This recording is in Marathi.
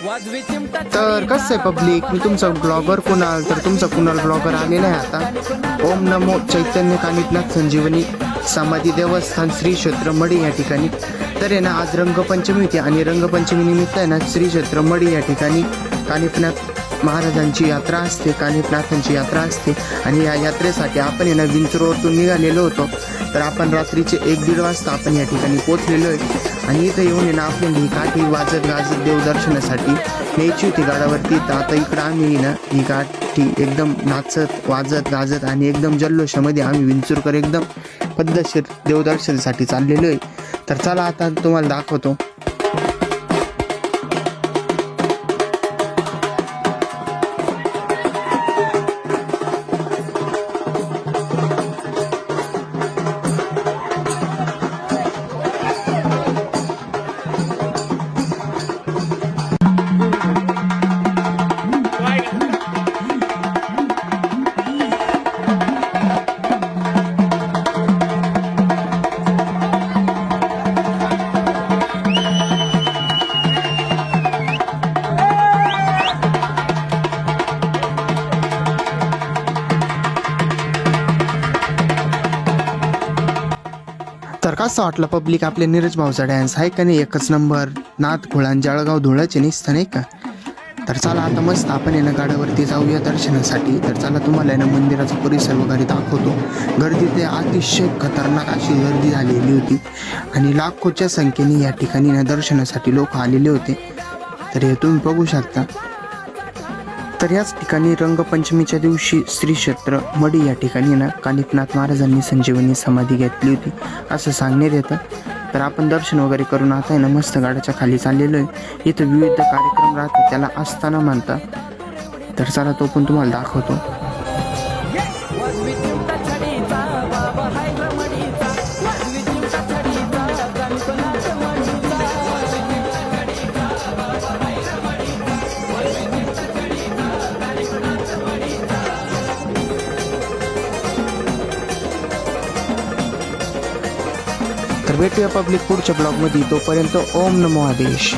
तर कसं आहे पब्लिक, मी तुमचा ब्लॉगर कुणाल, तर तुमचा कुणाल ब्लॉगर आलेला आहे आता ओम नमो चैतन्य कानिफनाथ संजीवनी समाधी देवस्थान श्री क्षेत्र मढी या ठिकाणी. तर आहे ना, आज रंगपंचमी होती आणि रंगपंचमी निमित्त आहे ना श्री क्षेत्र मढी या ठिकाणी कानिफनाथ महाराजांची यात्रा असते, कानिफनाथांची यात्रा असते. आणि या यात्रेसाठी आपण आहे ना विंचूरवरतून निघालेलो होतो. तर आपण रात्रीचे 1-1:30 वाजता आपण या ठिकाणी पोहोचलेलो आहे. आणि इथं येऊन आहे ना आपल्याला ही काठी वाजत गाजत देवदर्शनासाठी न्यायची होती गाडावरती. तर आता इकडं आम्ही ना ही काठी एकदम नाचत वाजत गाजत आणि एकदम जल्लोषामध्ये आम्ही विंचूरकर एकदम पद्धतशीर देवदर्शनासाठी चाललेलो आहे. तर चला आता तुम्हाला दाखवतो. तर कसं वाटलं पब्लिक आपले नीरज भाऊचा डॅन्स आहे का नाही, एकच नंबर. नाथ खुळान जळगाव धुळाचे निसतं नाही का. तर चला आता मस्त आपण आहे ना गाड्यावरती जाऊया दर्शनासाठी. तर चला तुम्हाला आहे ना मंदिराचा परिसर वगैरे दाखवतो. गर्दी ते अतिशय खतरनाक अशी गर्दी झालेली होती आणि लाखोच्या संख्येने या ठिकाणी ना दर्शनासाठी लोक आलेले होते. तर हे तुम्ही बघू शकता. तर याच ठिकाणी रंगपंचमीच्या दिवशी श्री क्षेत्र मढी या ठिकाणी ना कानिफनाथ महाराजांनी संजीवनी समाधी घेतली होती असं सांगण्यात येतं. तर आपण दर्शन वगैरे करून आता आहे ना मस्त गाड्याच्या खाली चाललेलो आहे. इथं विविध कार्यक्रम राहतात, त्याला आस्थाना मानतात. तर चला तो पण तुम्हाला दाखवतो. तर भेटूया पब्लिक पुढच्या ब्लॉगमध्ये. तोपर्यंत ओम नमो आदेश.